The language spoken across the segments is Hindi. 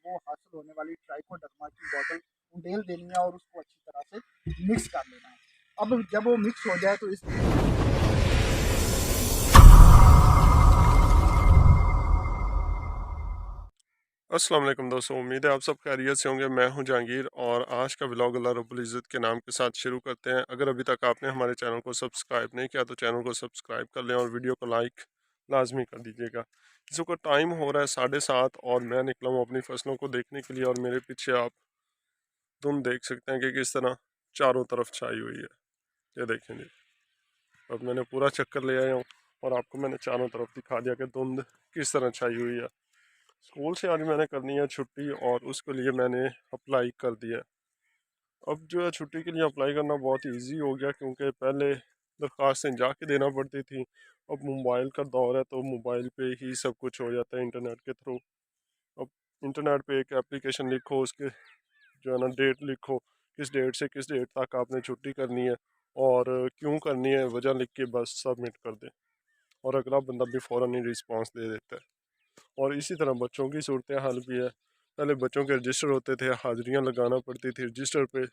वो हासिल होने वाली ट्राइकोडर्मा की बॉटल उंडेल देनी है और उसको अच्छी तरह से मिक्स कर लेना है। अब जब वो मिक्स हो जाए तो इस अस्सलाम वालेकुम दोस्तों, उम्मीद है आप सब खैरियत से होंगे। मैं हूं जहांगीर और आज का व्लॉग अल्लाह रब्बुल इज़्ज़त के नाम के साथ शुरू करते हैं। अगर अभी तक आपने हमारे चैनल को सब्सक्राइब नहीं किया तो चैनल को सब्सक्राइब कर लें और वीडियो को लाइक लाजमी कर दीजिएगा। इस वक्त टाइम हो रहा है 7:30 और मैं निकला हूँ अपनी फसलों को देखने के लिए और मेरे पीछे आप तुम देख सकते हैं कि किस तरह चारों तरफ छाई हुई है। ये देखें जी, अब मैंने पूरा चक्कर ले आया हूँ और आपको मैंने चारों तरफ दिखा दिया कि धुंध किस तरह छाई हुई है। स्कूल से आज मैंने करनी है छुट्टी और उसके लिए मैंने अप्लाई कर दिया। अब जो है छुट्टी के लिए अप्लाई करना बहुत इजी हो गया, क्योंकि पहले दरख्वास्तें जाके देना पड़ती थी। अब मोबाइल का दौर है तो मोबाइल पे ही सब कुछ हो जाता है इंटरनेट के थ्रू। अब इंटरनेट पे एक एप्लीकेशन लिखो, उसके जो है ना डेट लिखो, किस डेट से किस डेट तक आपने छुट्टी करनी है और क्यों करनी है, वजह लिख के बस सबमिट कर दें और अगला बंदा भी फ़ौरन ही रिस्पांस दे देता है। और इसी तरह बच्चों की सूरत हाल भी है। पहले बच्चों के रजिस्टर होते थे, हाजिरियाँ लगाना पड़ती थी रजिस्टर पे।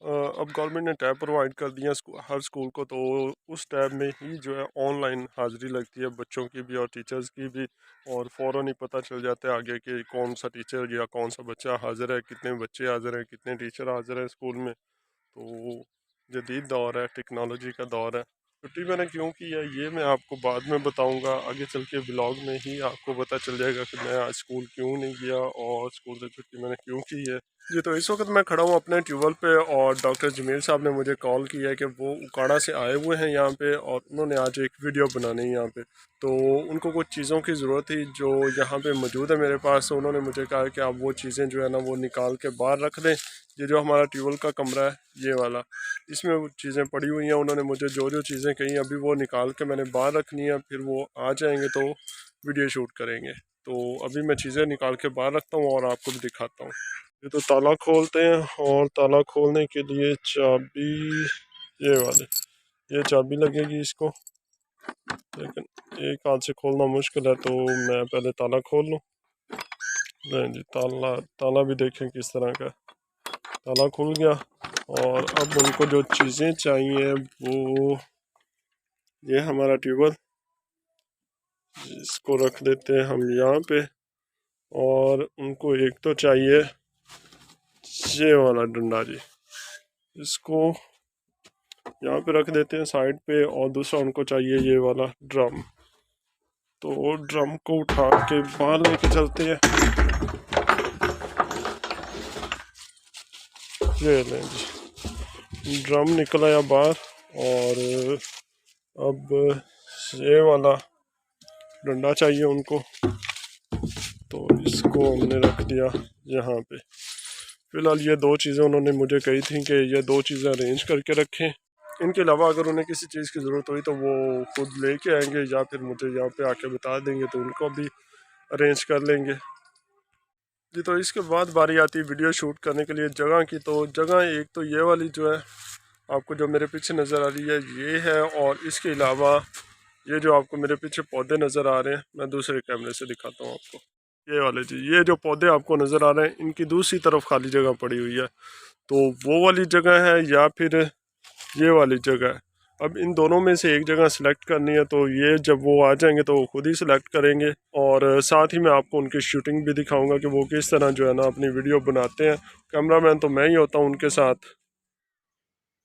अब गवर्नमेंट ने टैब प्रोवाइड कर दिया हर स्कूल को, तो उस टैब में ही जो है ऑनलाइन हाजिरी लगती है बच्चों की भी और टीचर्स की भी। और फ़ौरन ही पता चल जाता है आगे कि कौन सा टीचर या कौन सा बच्चा हाजिर है, कितने बच्चे हाजिर हैं, कितने टीचर हाजिर हैं स्कूल में। तो जदीद दौर है, टेक्नोलॉजी का दौर है। छुट्टी मैंने क्यों की है ये मैं आपको बाद में बताऊंगा। आगे चल के ब्लॉग में ही आपको पता चल जाएगा कि मैं आज स्कूल क्यों नहीं गया और स्कूल से छुट्टी मैंने क्यों की है। जी, तो इस वक्त मैं खड़ा हूँ अपने ट्यूबवेल पे और डॉक्टर जमील साहब ने मुझे कॉल किया है कि वो उकाड़ा से आए हुए हैं यहाँ पे और उन्होंने आज एक वीडियो बनानी है यहाँ पे। तो उनको कुछ चीज़ों की ज़रूरत थी जो यहाँ पे मौजूद है मेरे पास। तो उन्होंने मुझे कहा कि आप वो चीज़ें जो है ना वो निकाल के बाहर रख दें। ये जो हमारा ट्यूबवेल का कमरा है ये वाला, इसमें वो चीज़ें पड़ी हुई हैं। उन्होंने मुझे जो जो चीज़ें कही अभी वो निकाल के मैंने बाहर रखनी है, फिर वो आ जाएंगे तो वीडियो शूट करेंगे। तो अभी मैं चीज़ें निकाल के बाहर रखता हूँ और आपको भी दिखाता हूँ। ये तो ताला खोलते हैं और ताला खोलने के लिए चाबी ये वाली, ये चाबी लगेगी इसको, लेकिन एक हाथ से खोलना मुश्किल है तो मैं पहले ताला खोल लूँ। नहीं जी, ताला ताला भी देखें किस तरह का, ताला खुल गया। और अब उनको जो चीज़ें चाहिए वो ये हमारा ट्यूबवेल, इसको रख देते हैं हम यहाँ पे। और उनको एक तो चाहिए ये वाला डंडा जी, इसको यहाँ पे रख देते हैं साइड पे। और दूसरा उनको चाहिए ये वाला ड्रम, तो ड्रम को उठा के बाहर लेके चलते हैं। ये लें जी, ड्रम निकल आया बाहर। और अब ये वाला डंडा चाहिए उनको, तो इसको हमने रख दिया यहाँ पे। फ़िलहाल ये दो चीज़ें उन्होंने मुझे कही थी कि ये दो चीज़ें अरेंज करके रखें। इनके अलावा अगर उन्हें किसी चीज़ की ज़रूरत हुई तो वो खुद लेके आएंगे या फिर मुझे यहाँ पे आके बता देंगे तो उनको भी अरेंज कर लेंगे जी। तो इसके बाद बारी आती है वीडियो शूट करने के लिए जगह की। तो जगह एक तो ये वाली जो है आपको जो मेरे पीछे नज़र आ रही है ये है, और इसके अलावा ये जो आपको मेरे पीछे पौधे नज़र आ रहे हैं मैं दूसरे कैमरे से दिखाता हूँ आपको। ये वाले जी, ये जो पौधे आपको नज़र आ रहे हैं इनकी दूसरी तरफ खाली जगह पड़ी हुई है, तो वो वाली जगह है या फिर ये वाली जगह है। अब इन दोनों में से एक जगह सेलेक्ट करनी है, तो ये जब वो आ जाएंगे तो वो खुद ही सिलेक्ट करेंगे। और साथ ही मैं आपको उनकी शूटिंग भी दिखाऊंगा कि वो किस तरह जो है ना अपनी वीडियो बनाते हैं। कैमरामैन तो मैं ही होता हूँ उनके साथ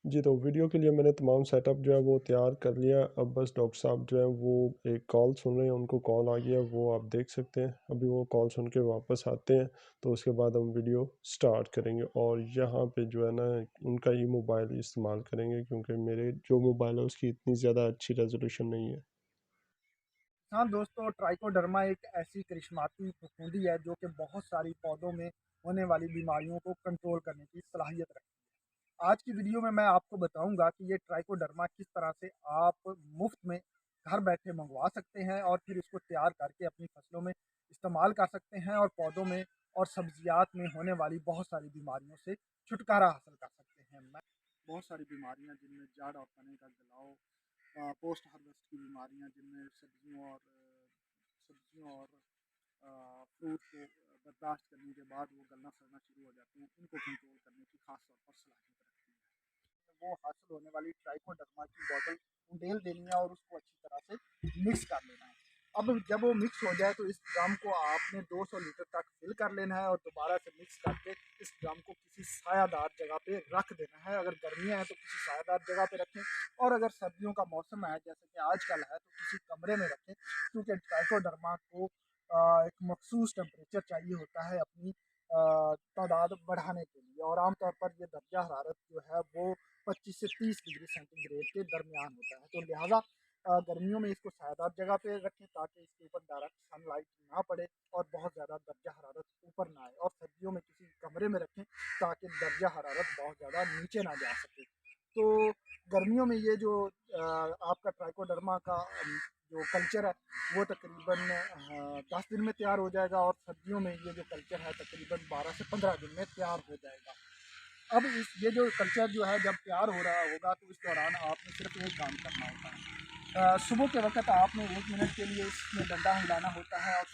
जी। तो वीडियो के लिए मैंने तमाम सेटअप जो है वो तैयार कर लिया। अब बस डॉक्टर साहब जो है वो एक कॉल सुन रहे हैं, उनको कॉल आ गया, वो आप देख सकते हैं। अभी वो कॉल सुन के वापस आते हैं तो उसके बाद हम वीडियो स्टार्ट करेंगे। और यहाँ पे जो है ना उनका ही मोबाइल इस्तेमाल करेंगे, क्योंकि मेरे जो मोबाइल है उसकी इतनी ज़्यादा अच्छी रेजोल्यूशन नहीं है। हाँ दोस्तों, ट्राइकोडर्मा एक ऐसी करिश्माती फफूंदी है जो कि बहुत सारी पौधों में होने वाली बीमारियों को कंट्रोल करने की सलाहियत रखती है। आज की वीडियो में मैं आपको बताऊंगा कि ये ट्राइकोडर्मा किस तरह से आप मुफ्त में घर बैठे मंगवा सकते हैं और फिर इसको तैयार करके अपनी फसलों में इस्तेमाल कर सकते हैं और पौधों में और सब्जियात में होने वाली बहुत सारी बीमारियों से छुटकारा हासिल कर सकते हैं। मैं बहुत सारी बीमारियां जिनमें जड़ और तने का जलाव, पोस्ट हार्वेस्ट की बीमारियां जिनमें सब्जियों और फ्रूट को बर्दाश्त करने के बाद वो गलना सड़ना शुरू हो जाते हैं। इनको कंट्रोल करने की खास तौर पर सलाहियत रखती है। वो हासिल होने वाली ट्राइकोडर्मा की बॉटल उंडेल देनी है और उसको अच्छी तरह से मिक्स कर लेना है। अब जब वो मिक्स हो जाए तो इस ड्रम को आपने 200 लीटर तक फिल कर लेना है और दोबारा से मिक्स करके इस ड्रम को किसी सायादार जगह पे रख देना है। अगर गर्मियाँ हैं तो किसी सायादार जगह पे रखें, और अगर सर्दियों का मौसम है जैसे कि आजकल है तो किसी कमरे में रखें, क्योंकि ट्राइकोडर्मा को एक मखसूस टेम्परेचर चाहिए होता है अपनी तादाद बढ़ाने के लिए, और आमतौर पर ये दर्जा हरारत जो है वो 25 से 30 डिग्री सेंटीग्रेड के दरमियान होता है। तो लिहाजा गर्मियों में इसको छायादार जगह पे रखें ताकि इसके ऊपर डायरेक्ट सनलाइट ना पड़े और बहुत ज़्यादा दर्जा हरारत ऊपर ना आए, और सर्दियों में किसी कमरे में रखें ताकि दर्जा हरारत बहुत ज़्यादा नीचे ना जा सके। तो गर्मियों में ये जो आपका ट्राइकोडर्मा का जो कल्चर है वो तकरीबन 10 दिन में तैयार हो जाएगा, और सर्दियों में ये जो कल्चर है तकरीबन 12 से 15 दिन में तैयार हो जाएगा। अब ये जो कल्चर जो है जब तैयार हो रहा होगा तो इस दौरान आपने सिर्फ एक काम करना होता है। सुबह के वक्त आपने 1 मिनट के लिए इसमें डंडा हिलाना होता है और